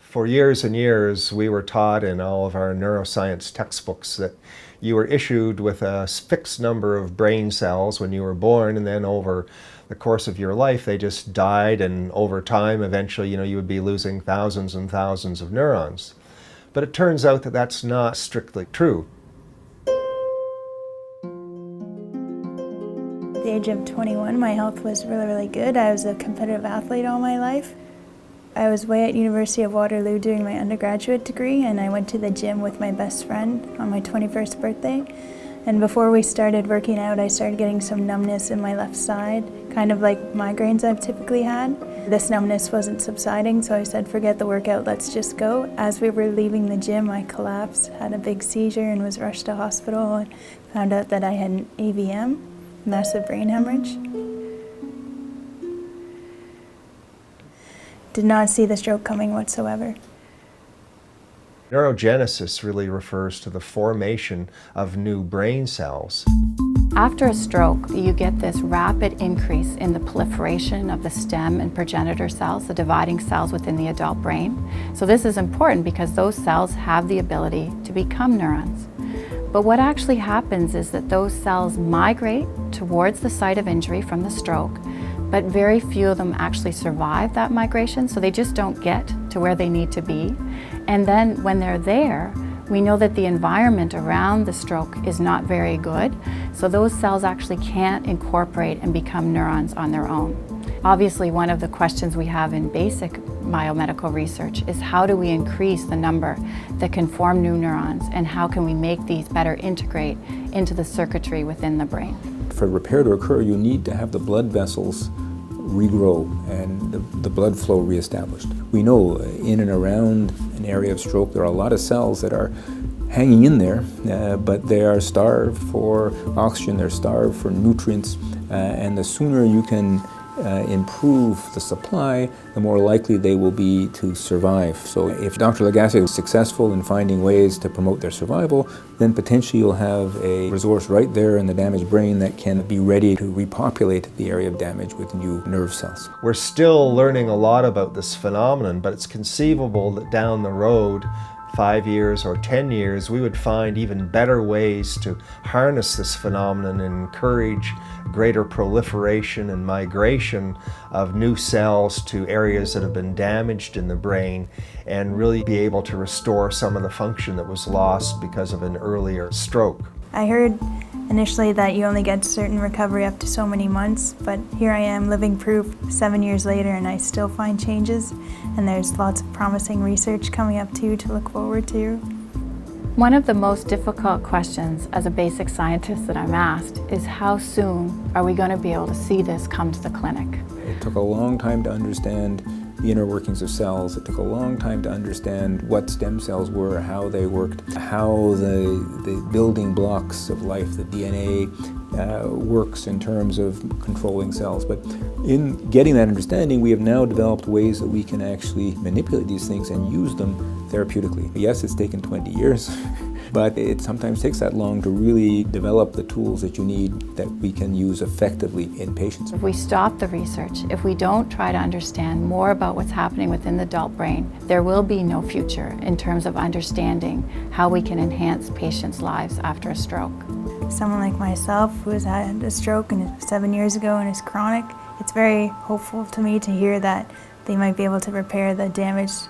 For years and years, we were taught in all of our neuroscience textbooks that you were issued with a fixed number of brain cells when you were born, and then over the course of your life, they just died, and over time, eventually, you would be losing thousands and thousands of neurons. But it turns out that that's not strictly true. At the age of 21, my health was really good. I was a competitive athlete all my life. I was away at University of Waterloo doing my undergraduate degree, and I went to the gym with my best friend on my 21st birthday. And before we started working out, I started getting some numbness in my left side, kind of like migraines I've typically had. This numbness wasn't subsiding, so I said, forget the workout, let's just go. As we were leaving the gym, I collapsed, had a big seizure, and was rushed to hospital, and found out that I had an AVM, massive brain hemorrhage. Did not see the stroke coming whatsoever. Neurogenesis really refers to the formation of new brain cells. After a stroke, you get this rapid increase in the proliferation of the stem and progenitor cells, the dividing cells within the adult brain. So this is important because those cells have the ability to become neurons. But what actually happens is that those cells migrate towards the site of injury from the stroke, but very few of them actually survive that migration, so they just don't get to where they need to be. And then when they're there, we know that the environment around the stroke is not very good, so those cells actually can't incorporate and become neurons on their own. Obviously, one of the questions we have in basic biomedical research is how do we increase the number that can form new neurons, and how can we make these better integrate into the circuitry within the brain? For repair to occur, you need to have the blood vessels regrow and the blood flow reestablished. We know in and around an area of stroke there are a lot of cells that are hanging in there, but they are starved for oxygen, they're starved for nutrients, and the sooner you can improve the supply, the more likely they will be to survive. So if Dr. Lagasse is successful in finding ways to promote their survival, then potentially you'll have a resource right there in the damaged brain that can be ready to repopulate the area of damage with new nerve cells. We're still learning a lot about this phenomenon, but it's conceivable that down the road, 5 years or 10 years, we would find even better ways to harness this phenomenon and encourage greater proliferation and migration of new cells to areas that have been damaged in the brain, and really be able to restore some of the function that was lost because of an earlier stroke. I heard initially that you only get certain recovery up to so many months, but here I am living proof 7 years later, and I still find changes, and there's lots of promising research coming up too to look forward to. One of the most difficult questions as a basic scientist that I'm asked is how soon are we going to be able to see this come to the clinic? It took a long time to understand the inner workings of cells. It took a long time to understand what stem cells were, how they worked, how the building blocks of life, the DNA, works in terms of controlling cells. But in getting that understanding, we have now developed ways that we can actually manipulate these things and use them therapeutically. Yes, it's taken 20 years, but it sometimes takes that long to really develop the tools that you need that we can use effectively in patients. If we stop the research, if we don't try to understand more about what's happening within the adult brain, there will be no future in terms of understanding how we can enhance patients' lives after a stroke. Someone like myself who has had a stroke 7 years ago and is chronic, it's very hopeful to me to hear that they might be able to repair the damaged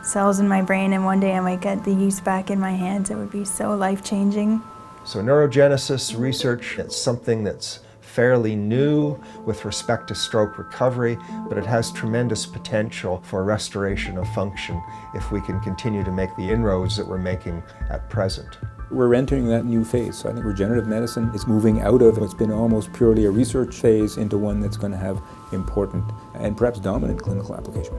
cells in my brain, and one day I might get the use back in my hands. It would be so life-changing. So neurogenesis research, it's something that's fairly new with respect to stroke recovery, but it has tremendous potential for restoration of function if we can continue to make the inroads that we're making at present. We're entering that new phase. So I think regenerative medicine is moving out of what's been almost purely a research phase into one that's going to have important and perhaps dominant clinical application.